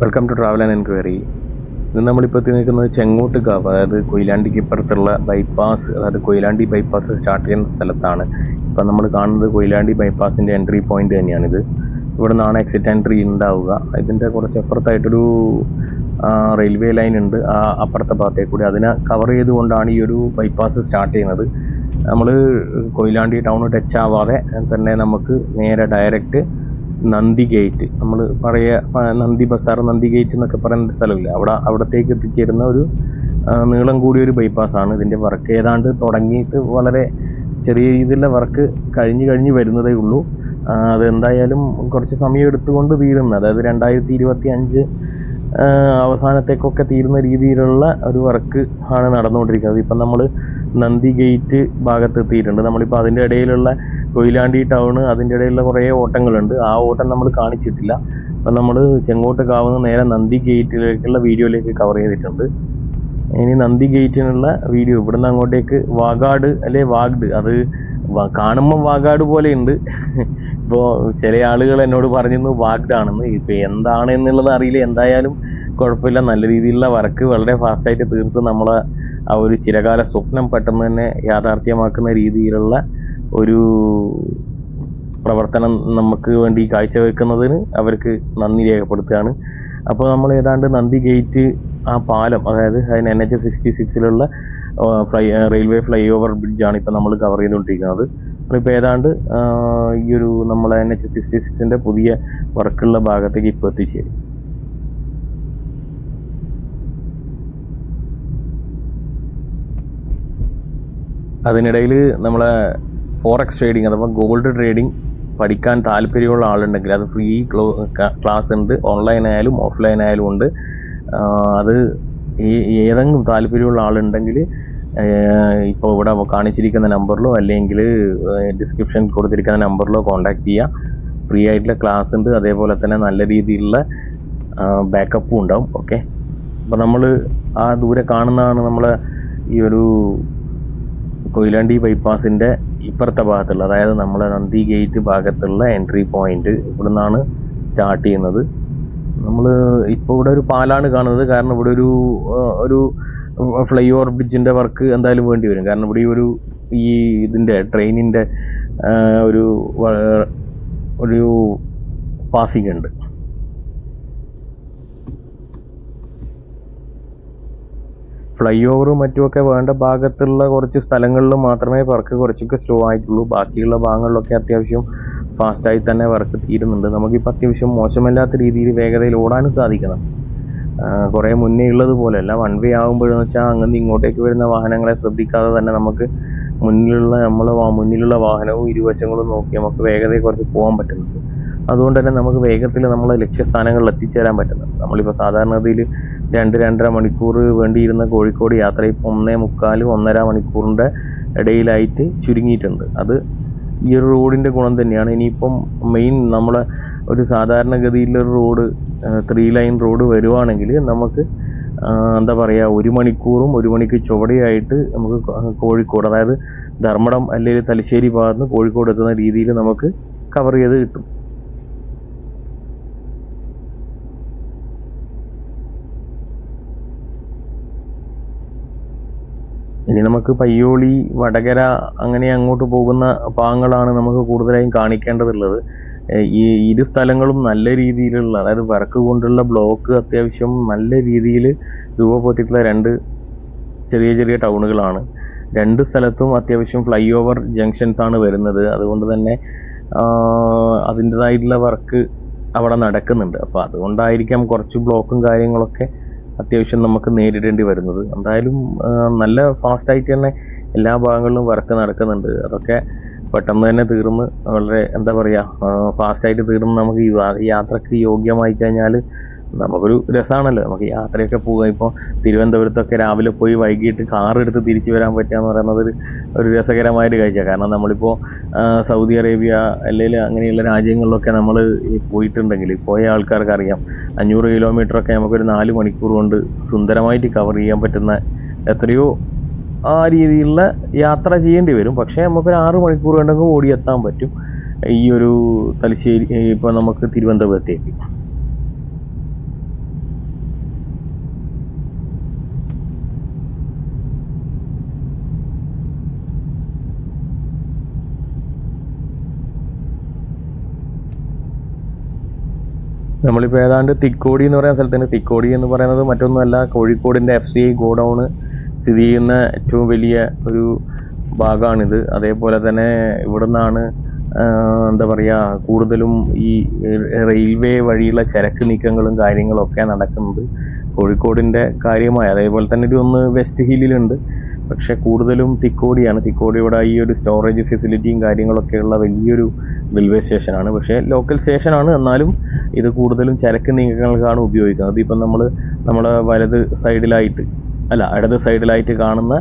Welcome to travel and enquiry. ഇന്ന് നമ്മളിപ്പോൾ എത്തി നിൽക്കുന്നത് ചെങ്ങോട്ടുകാവ്, അതായത് കൊയിലാണ്ടിക്ക് ഇപ്പുറത്തുള്ള ബൈപ്പാസ്, അതായത് കൊയിലാണ്ടി ബൈപ്പാസ് സ്റ്റാർട്ട് ചെയ്യുന്ന സ്ഥലത്താണ്. ഇപ്പം നമ്മൾ കാണുന്നത് കൊയിലാണ്ടി ബൈപ്പാസിൻ്റെ എൻട്രി പോയിന്റ് തന്നെയാണിത്. ഇവിടെ നിന്നാണ് എക്സിറ്റ് എൻട്രി ഉണ്ടാവുക. ഇതിൻ്റെ കുറച്ച് അപ്പുറത്തായിട്ടൊരു റെയിൽവേ ലൈൻ ഉണ്ട്, ആ അപ്പുറത്തെ ഭാഗത്തേക്ക് കൂടി. അതിനെ കവർ ചെയ്തുകൊണ്ടാണ് ഈ ഒരു ബൈപ്പാസ് സ്റ്റാർട്ട് ചെയ്യുന്നത്. നമ്മൾ കൊയിലാണ്ടി ടൗൺ ടച്ച് ആവാതെ തന്നെ നമുക്ക് നേരെ ഡയറക്റ്റ് നന്ദി ഗേറ്റ്, നമ്മൾ നന്ദി ബസാർ, നന്ദി ഗേറ്റ് എന്നൊക്കെ പറയുന്ന സ്ഥലമില്ല, അവിടത്തേക്ക് എത്തിച്ചേരുന്ന ഒരു നീളം കൂടിയ ഒരു ബൈപ്പാസാണ്. ഇതിൻ്റെ വർക്ക് ഏതാണ്ട് തുടങ്ങിയിട്ട് വളരെ ചെറിയ രീതിയിലുള്ള വർക്ക് കഴിഞ്ഞ് വരുന്നതേ ഉള്ളൂ. അതെന്തായാലും കുറച്ച് സമയം എടുത്തുകൊണ്ട് തീരുന്നത്, അതായത് 2025 അവസാനത്തേക്കൊക്കെ തീരുന്ന രീതിയിലുള്ള ഒരു വർക്ക് ആണ് നടന്നുകൊണ്ടിരിക്കുന്നത്. ഇപ്പം നമ്മൾ നന്ദി ഗേറ്റ് ഭാഗത്ത് എത്തിയിട്ടുണ്ട്. നമ്മളിപ്പോൾ അതിൻ്റെ ഇടയിലുള്ള കൊയിലാണ്ടി ടൗണ്, അതിൻ്റെ ഇടയിലുള്ള കുറേ ഓട്ടങ്ങളുണ്ട്. ആ ഓട്ടം നമ്മൾ കാണിച്ചിട്ടില്ല. അപ്പം നമ്മൾ ചെങ്ങോട്ടുകാവുന്ന നേരെ നന്ദി ഗേറ്റിലേക്കുള്ള വീഡിയോയിലേക്ക് കവർ ചെയ്തിട്ടുണ്ട്. ഇനി നന്ദി ഗേറ്റിനുള്ള വീഡിയോ ഇവിടുന്ന് അങ്ങോട്ടേക്ക് വാഗാട് അല്ലെ വാഗ്ഡ്, അത് കാണുമ്പോൾ വാഗാട് പോലെ ഉണ്ട്. ഇപ്പോൾ ചില ആളുകൾ എന്നോട് പറഞ്ഞിരുന്നു വാഗ്ഡ് ആണെന്ന്. ഇപ്പോൾ എന്താണ് എന്നുള്ളത് അറിയില്ല. എന്തായാലും കുഴപ്പമില്ല, നല്ല രീതിയിലുള്ള വർക്ക് വളരെ ഫാസ്റ്റായിട്ട് തീർത്ത് നമ്മളെ ആ ഒരു ചിരകാല സ്വപ്നം പെട്ടെന്ന് തന്നെ യാഥാർത്ഥ്യമാക്കുന്ന രീതിയിലുള്ള ഒരു പ്രവർത്തനം നമുക്ക് വേണ്ടി കാഴ്ചവെക്കുന്നതിന് അവർക്ക് നന്ദി രേഖപ്പെടുത്തുകയാണ്. അപ്പോൾ നമ്മൾ ഏതാണ്ട് നന്ദി ഗേറ്റ് ആ പാലം, അതായത് അതിന് NH-66 റെയിൽവേ ഫ്ലൈ ഓവർ ബ്രിഡ്ജാണ് ഇപ്പോൾ നമ്മൾ കവർ ചെയ്തുകൊണ്ടിരിക്കുന്നത്. ഇപ്പോൾ ഏതാണ്ട് ഈ ഒരു നമ്മളെ NH-66 പുതിയ വർക്കുള്ള ഭാഗത്തേക്ക് ഇപ്പോൾ എത്തിച്ചേരും. അതിനിടയിൽ നമ്മളെ ഫോറക്സ് ട്രേഡിങ് അഥവാ ഗോൾഡ് ട്രേഡിങ് പഠിക്കാൻ താല്പര്യമുള്ള ആളുണ്ടെങ്കിൽ അത് ഫ്രീ ക്ലാസ് ഉണ്ട്, ഓൺലൈൻ ആയാലും ഓഫ്ലൈൻ ആയാലും ഉണ്ട്. അത് ഏതെങ്കിലും താല്പര്യമുള്ള ആളുണ്ടെങ്കിൽ ഇപ്പോൾ ഇവിടെ കാണിച്ചിരിക്കുന്ന നമ്പറിലോ അല്ലെങ്കിൽ ഡിസ്ക്രിപ്ഷൻ കൊടുത്തിരിക്കുന്ന നമ്പറിലോ കോൺടാക്ട് ചെയ്യുക. ഫ്രീ ആയിട്ടുള്ള ക്ലാസ് ഉണ്ട്, അതേപോലെ തന്നെ നല്ല രീതിയിലുള്ള ബാക്കപ്പും ഉണ്ടാവും. ഓക്കെ, അപ്പോൾ നമ്മൾ ആ ദൂരെ കാണുന്നതാണ് നമ്മളെ ഈ ഒരു കൊയിലാണ്ടി ബൈപ്പാസിൻ്റെ ഇപ്പുറത്തെ ഭാഗത്തുള്ള, അതായത് നമ്മളെ നന്ദി ഗേറ്റ് ഭാഗത്തുള്ള എൻട്രി പോയിന്റ്. ഇവിടെ നിന്നാണ് സ്റ്റാർട്ട് ചെയ്യുന്നത്. നമ്മൾ ഇപ്പോൾ ഇവിടെ ഒരു പാലാണ് കാണുന്നത്, കാരണം ഇവിടെ ഒരു ഫ്ലൈ ഓവർ ബ്രിഡ്ജിൻ്റെ വർക്ക് എന്തായാലും വേണ്ടി വരും. കാരണം ഇവിടെ ഈ ഇതിൻ്റെ ട്രെയിനിൻ്റെ ഒരു പാസിംഗ് ഉണ്ട്. ഫ്ലൈ ഓവറും മറ്റുമൊക്കെ വേണ്ട ഭാഗത്തുള്ള കുറച്ച് സ്ഥലങ്ങളിൽ മാത്രമേ വർക്ക് കുറച്ചൊക്കെ സ്ലോ ആയിട്ടുള്ളൂ. ബാക്കിയുള്ള ഭാഗങ്ങളിലൊക്കെ അത്യാവശ്യം ഫാസ്റ്റായി തന്നെ വർക്ക് തീരുന്നുണ്ട്. നമുക്കിപ്പോൾ അത്യാവശ്യം മോശമല്ലാത്ത രീതിയിൽ വേഗതയിൽ ഓടാനും സാധിക്കണം. കുറേ മുന്നേ ഉള്ളതുപോലെയല്ല. വൺ വേ ആകുമ്പോഴെന്ന് വെച്ചാൽ അങ്ങനെ ഇങ്ങോട്ടേക്ക് വരുന്ന വാഹനങ്ങളെ ശ്രദ്ധിക്കാതെ തന്നെ നമുക്ക് മുന്നിലുള്ള വാഹനവും ഇരുവശങ്ങളും നോക്കി നമുക്ക് വേഗതയിൽ കുറച്ച് പോകാൻ പറ്റുന്നുണ്ട്. അതുകൊണ്ട് തന്നെ നമുക്ക് വേഗത്തിൽ നമ്മളെ ലക്ഷ്യസ്ഥാനങ്ങളിൽ എത്തിച്ചേരാൻ പറ്റുന്നുണ്ട്. നമ്മളിപ്പോൾ സാധാരണഗതിയിൽ 2-2.5 മണിക്കൂർ വേണ്ടിയിരുന്ന കോഴിക്കോട് യാത്ര ഇപ്പോൾ 1.25-1.5 മണിക്കൂറിൻ്റെ ഇടയിലായിട്ട് ചുരുങ്ങിയിട്ടുണ്ട്. അത് ഈ ഒരു റോഡിൻ്റെ ഗുണം തന്നെയാണ്. ഇനിയിപ്പം മെയിൻ നമ്മളെ ഒരു സാധാരണഗതിയിലൊരു റോഡ് 3 ലൈൻ റോഡ് വരുവാണെങ്കിൽ നമുക്ക് എന്താ പറയുക, 1 മണിക്കൂറും 1 മണിക്ക് ചുവടെയായിട്ട് നമുക്ക് കോഴിക്കോട്, അതായത് ധർമ്മടം അല്ലെങ്കിൽ തലശ്ശേരി ഭാഗത്ത് നിന്ന് കോഴിക്കോട് എത്തുന്ന രീതിയിൽ നമുക്ക് കവർ ചെയ്ത് കിട്ടും. ഇനി നമുക്ക് പയ്യോളി, വടകര അങ്ങനെ അങ്ങോട്ട് പോകുന്ന ഭാഗങ്ങളാണ് നമുക്ക് കൂടുതലായും കാണിക്കേണ്ടതുള്ളത്. ഈ ഇരു സ്ഥലങ്ങളും നല്ല രീതിയിലുള്ള, അതായത് വർക്ക് കൊണ്ടുള്ള ബ്ലോക്ക് അത്യാവശ്യം നല്ല രീതിയിൽ രൂപപ്പെട്ടിട്ടുള്ള 2 ചെറിയ ടൗണുകളാണ്. 2 സ്ഥലത്തും അത്യാവശ്യം ഫ്ലൈ ഓവർ ജംഗ്ഷൻസ് ആണ് വരുന്നത്. അതുകൊണ്ട് തന്നെ അതിൻ്റെതായിട്ടുള്ള വർക്ക് അവിടെ നടക്കുന്നുണ്ട്. അപ്പോൾ അതുകൊണ്ടായിരിക്കാം കുറച്ച് ബ്ലോക്കും കാര്യങ്ങളൊക്കെ അത്യാവശ്യം നമുക്ക് നേരിടേണ്ടി വരുന്നത്. എന്തായാലും നല്ല ഫാസ്റ്റായിട്ട് തന്നെ എല്ലാ ഭാഗങ്ങളിലും വർക്ക് നടക്കുന്നുണ്ട്. അതൊക്കെ പെട്ടെന്ന് തന്നെ തീർന്ന് വളരെ എന്താ പറയുക, ഫാസ്റ്റായിട്ട് തീർന്ന് നമുക്ക് യാത്രക്ക് യോഗ്യമായി കഴിഞ്ഞാൽ നമുക്കൊരു രസമാണല്ലോ, നമുക്ക് യാത്രയൊക്കെ പോകുക. ഇപ്പോൾ തിരുവനന്തപുരത്തൊക്കെ രാവിലെ പോയി വൈകിട്ട് കാർ എടുത്ത് തിരിച്ചു വരാൻ പറ്റുക എന്ന് പറയുന്നത് ഒരു രസകരമായൊരു കാഴ്ച. കാരണം നമ്മളിപ്പോൾ സൗദി അറേബ്യ അല്ലെങ്കിൽ അങ്ങനെയുള്ള രാജ്യങ്ങളിലൊക്കെ നമ്മൾ പോയിട്ടുണ്ടെങ്കിൽ പോയ ആൾക്കാർക്ക് അറിയാം, 500 കിലോമീറ്ററൊക്കെ നമുക്കൊരു 4 മണിക്കൂർ കൊണ്ട് സുന്ദരമായിട്ട് കവർ ചെയ്യാൻ പറ്റുന്ന എത്രയോ ആ രീതിയിലുള്ള യാത്ര ചെയ്യേണ്ടി വരും. പക്ഷേ നമുക്കൊരു 6 മണിക്കൂർ കൊണ്ടൊക്കെ ഓടിയെത്താൻ പറ്റും ഈ ഒരു തലശ്ശേരി, ഇപ്പോൾ നമുക്ക് തിരുവനന്തപുരത്തേക്ക്. നമ്മളിപ്പോൾ ഏതാണ്ട് തിക്കോടി എന്ന് പറയുന്ന സ്ഥലത്തിന്, തിക്കോടി എന്ന് പറയുന്നത് മറ്റൊന്നുമല്ല, കോഴിക്കോടിൻ്റെ FCI ഗോഡൗണ് സ്ഥിതി ചെയ്യുന്ന ഏറ്റവും വലിയ ഒരു ഭാഗമാണിത്. അതേപോലെ തന്നെ ഇവിടെ നിന്നാണ് എന്താ പറയുക, കൂടുതലും ഈ റെയിൽവേ വഴിയുള്ള ചരക്ക് നീക്കങ്ങളും കാര്യങ്ങളൊക്കെ നടക്കുന്നത് കോഴിക്കോടിൻ്റെ കാര്യമായ. അതേപോലെ തന്നെ ഇതൊന്ന് വെസ്റ്റ് ഹില്ലിലുണ്ട്, പക്ഷെ കൂടുതലും തിക്കോടിയാണ്. തിക്കോടിയുടെ ഈ ഒരു സ്റ്റോറേജ് ഫെസിലിറ്റിയും കാര്യങ്ങളൊക്കെയുള്ള വലിയൊരു റെയിൽവേ സ്റ്റേഷനാണ്. പക്ഷേ ലോക്കൽ സ്റ്റേഷനാണ്, എന്നാലും ഇത് കൂടുതലും ചരക്ക് നീക്കങ്ങൾക്കാണ് ഉപയോഗിക്കുന്നത്. ഇപ്പം നമ്മുടെ വലത് സൈഡിലായിട്ട് ഇടത് സൈഡിലായിട്ട് കാണുന്ന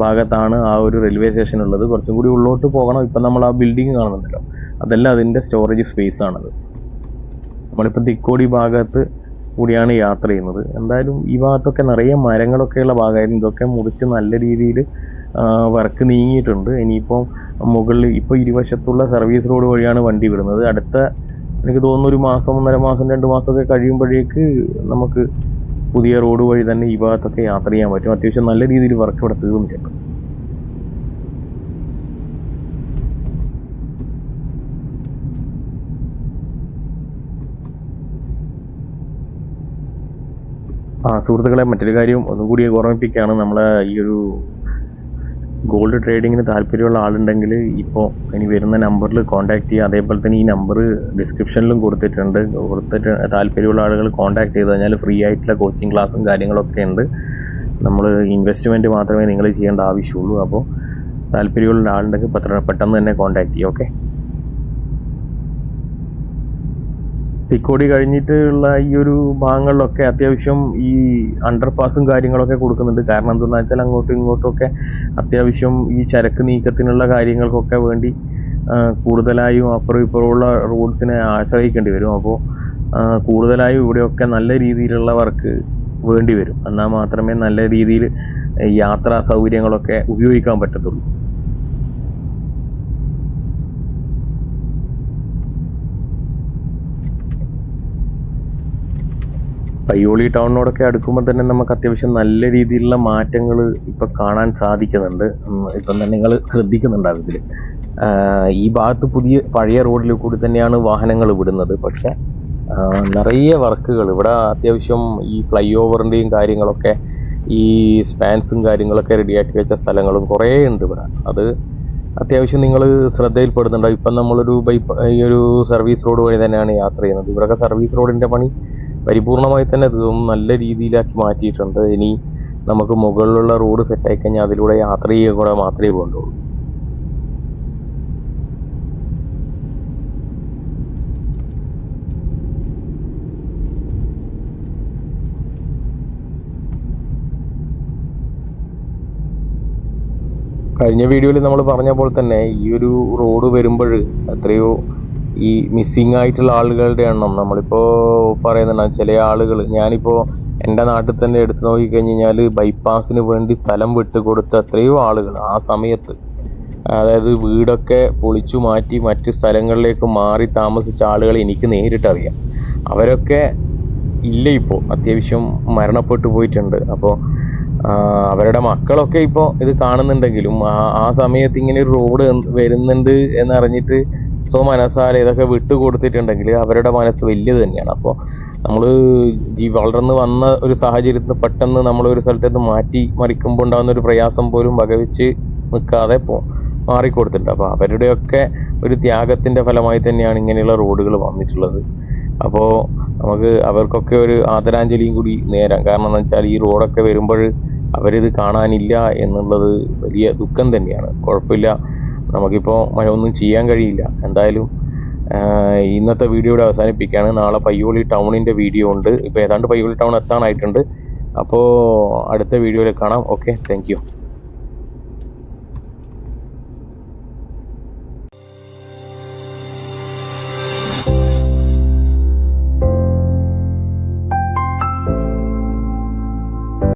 ഭാഗത്താണ് ആ ഒരു റെയിൽവേ സ്റ്റേഷൻ ഉള്ളത്. കുറച്ചും കൂടി ഉള്ളോട്ട് പോകണം. ഇപ്പം നമ്മൾ ആ ബിൽഡിംഗ് കാണുന്നുണ്ടല്ലോ, അതെല്ലാം അതിൻ്റെ സ്റ്റോറേജ് സ്പേസ് ആണത്. നമ്മളിപ്പോൾ തിക്കോടി ഭാഗത്ത് കൂടിയാണ് യാത്ര ചെയ്യുന്നത്. എന്തായാലും ഈ ഭാഗത്തൊക്കെ നിറയെ മരങ്ങളൊക്കെയുള്ള ഭാഗമായിരുന്നു. ഇതൊക്കെ മുറിച്ച് നല്ല രീതിയിൽ വർക്ക് നീങ്ങിയിട്ടുണ്ട്. ഇനിയിപ്പോൾ മുകളിൽ ഇപ്പോൾ ഇരുവശത്തുള്ള സർവീസ് റോഡ് വഴിയാണ് വണ്ടി വിടുന്നത്. അടുത്ത എനിക്ക് തോന്നുന്നു ഒരു മാസം, 1.5 മാസം, 2 മാസമൊക്കെ കഴിയുമ്പോഴേക്ക് നമുക്ക് പുതിയ റോഡ് വഴി തന്നെ ഈ ഭാഗത്തൊക്കെ യാത്ര ചെയ്യാൻ പറ്റും. അത്യാവശ്യം നല്ല രീതിയിൽ വർക്ക് ഇവിടെ തീർന്നിട്ടുണ്ട്. സുഹൃത്തുക്കളെ, മറ്റൊരു കാര്യം ഒന്നും കൂടി ഓർമ്മിപ്പിക്കുകയാണ്. നമ്മളെ ഈ ഒരു ഗോൾഡ് ട്രേഡിങ്ങിന് താല്പര്യമുള്ള ആളുണ്ടെങ്കിൽ ഇപ്പോൾ ഇനി വരുന്ന നമ്പറിൽ കോൺടാക്ട് ചെയ്യുക. അതേപോലെ തന്നെ ഈ നമ്പർ ഡിസ്ക്രിപ്ഷനിലും കൊടുത്തിട്ടുണ്ട്. താല്പര്യമുള്ള ആളുകൾ കോൺടാക്ട് ചെയ്ത് കഴിഞ്ഞാൽ ഫ്രീ ആയിട്ടുള്ള കോച്ചിങ് ക്ലാസ്സും കാര്യങ്ങളൊക്കെ ഉണ്ട്. നമ്മൾ ഇൻവെസ്റ്റ്മെൻറ്റ് മാത്രമേ നിങ്ങൾ ചെയ്യേണ്ട ആവശ്യമുള്ളൂ. അപ്പോൾ താല്പര്യമുള്ള ആളുണ്ടെങ്കിൽ പെട്ടെന്ന് തന്നെ കോൺടാക്ട് ചെയ്യുക. ഓക്കെ. തിക്കോടി കഴിഞ്ഞിട്ടുള്ള ഈ ഒരു ഭാഗങ്ങളിലൊക്കെ അത്യാവശ്യം ഈ അണ്ടർപാസും കാര്യങ്ങളൊക്കെ കൊടുക്കുന്നുണ്ട്. കാരണം എന്താണെന്ന് വെച്ചാൽ അങ്ങോട്ടും ഇങ്ങോട്ടുമൊക്കെ അത്യാവശ്യം ഈ ചരക്ക് നീക്കത്തിനുള്ള കാര്യങ്ങൾക്കൊക്കെ വേണ്ടി കൂടുതലായും അപ്പുറം ഇപ്പുറമുള്ള റോഡ്സിനെ ആശ്രയിക്കേണ്ടി വരും. അപ്പോൾ കൂടുതലായും ഇവിടെയൊക്കെ നല്ല രീതിയിലുള്ള വർക്ക് വേണ്ടി വരും. എന്നാൽ മാത്രമേ നല്ല രീതിയിൽ യാത്രാ സൗകര്യങ്ങളൊക്കെ ഉപയോഗിക്കാൻ പറ്റത്തുള്ളൂ. പയ്യോളി ടൗണിനോടൊക്കെ അടുക്കുമ്പോൾ തന്നെ നമുക്ക് അത്യാവശ്യം നല്ല രീതിയിലുള്ള മാറ്റങ്ങൾ ഇപ്പം കാണാൻ സാധിക്കുന്നുണ്ട്. ഇപ്പം തന്നെ നിങ്ങൾ ശ്രദ്ധിക്കുന്നുണ്ടാവും ഇതിൽ. ഈ ഭാഗത്ത് പഴയ റോഡിൽ കൂടി തന്നെയാണ് വാഹനങ്ങൾ വിടുന്നത്. പക്ഷെ നിറയെ വർക്കുകൾ ഇവിടെ അത്യാവശ്യം ഈ ഫ്ലൈ ഓവറിൻ്റെയും കാര്യങ്ങളൊക്കെ, ഈ സ്പാൻസും കാര്യങ്ങളൊക്കെ റെഡിയാക്കി വെച്ച സ്ഥലങ്ങളും കുറേ ഉണ്ട് ഇവിടെ. അത് അത്യാവശ്യം നിങ്ങൾ ശ്രദ്ധയിൽപ്പെടുന്നുണ്ടാവും. ഇപ്പം നമ്മളൊരു ഈ ഒരു സർവീസ് റോഡ് വഴി തന്നെയാണ് യാത്ര ചെയ്യുന്നത്. ഇവിടെയൊക്കെ സർവീസ് റോഡിൻ്റെ പണി പരിപൂർണമായി തന്നെ നല്ല രീതിയിലാക്കി മാറ്റിയിട്ടുണ്ട്. ഇനി നമുക്ക് മുകളിലുള്ള റോഡ് സെറ്റായി കഴിഞ്ഞാൽ അതിലൂടെ യാത്ര ചെയ്യുക കൂടെ മാത്രമേ വേണ്ടുള്ളൂ. കഴിഞ്ഞ വീഡിയോയിൽ നമ്മൾ പറഞ്ഞ പോലെ തന്നെ ഈ ഒരു റോഡ് വരുമ്പോൾ എത്രയോ ഈ മിസ്സിങ് ആയിട്ടുള്ള ആളുകളുടെ എണ്ണം നമ്മളിപ്പോൾ പറയുന്നുണ്ട്. ചില ആളുകൾ, ഞാനിപ്പോൾ എൻ്റെ നാട്ടിൽ തന്നെ എടുത്തു നോക്കിക്കഴിഞ്ഞ് കഴിഞ്ഞാൽ ബൈപ്പാസിന് വേണ്ടി സ്ഥലം വിട്ടുകൊടുത്ത എത്രയോ ആളുകൾ ആ സമയത്ത്, അതായത് വീടൊക്കെ പൊളിച്ചു മാറ്റി മറ്റ് സ്ഥലങ്ങളിലേക്ക് മാറി താമസിച്ച ആളുകൾ എനിക്ക് നേരിട്ടറിയാം. അവരൊക്കെ ഇല്ല, ഇപ്പോൾ അത്യാവശ്യം മരണപ്പെട്ടു പോയിട്ടുണ്ട്. അപ്പോൾ അവരുടെ മക്കളൊക്കെ ഇപ്പോൾ ഇത് കാണുന്നുണ്ടെങ്കിലും ആ സമയത്ത് ഇങ്ങനെ ഒരു റോഡ് വരുന്നുണ്ട് എന്നറിഞ്ഞിട്ട് മനസ്സാലെ ഇതൊക്കെ വിട്ടുകൊടുത്തിട്ടുണ്ടെങ്കിൽ അവരുടെ മനസ്സ് വലിയത് തന്നെയാണ്. അപ്പോൾ നമ്മൾ വളർന്ന് വന്ന ഒരു സാഹചര്യത്തിൽ പെട്ടെന്ന് നമ്മളൊരു സ്ഥലത്തേക്ക് മാറ്റി മറിക്കുമ്പോൾ ഉണ്ടാകുന്ന ഒരു പ്രയാസം പോലും വകവെച്ച് നിൽക്കാതെ മാറിക്കൊടുത്തിട്ടുണ്ട്. അപ്പോൾ അവരുടെയൊക്കെ ഒരു ത്യാഗത്തിൻ്റെ ഫലമായി തന്നെയാണ് ഇങ്ങനെയുള്ള റോഡുകൾ വന്നിട്ടുള്ളത്. അപ്പോൾ നമുക്ക് അവർക്കൊക്കെ ഒരു ആദരാഞ്ജലിയും കൂടി നേരാം. കാരണം എന്ന് വെച്ചാൽ ഈ റോഡൊക്കെ വരുമ്പോൾ അവരിത് കാണാനില്ല എന്നുള്ളത് വലിയ ദുഃഖം തന്നെയാണ്. കുഴപ്പമില്ല, നമുക്കിപ്പോൾ ഒന്നും ചെയ്യാൻ കഴിയില്ല. എന്തായാലും ഇന്നത്തെ വീഡിയോ ഇവിടെ അവസാനിപ്പിക്കുകയാണ്. നാളെ പയ്യോളി ടൗണിൻ്റെ വീഡിയോ ഉണ്ട്. ഇപ്പോൾ ഏതാണ്ട് പയ്യോളി ടൗൺ എത്താനായിട്ടുണ്ട്. അപ്പോൾ അടുത്ത വീഡിയോയിൽ കാണാം. Okay, thank you.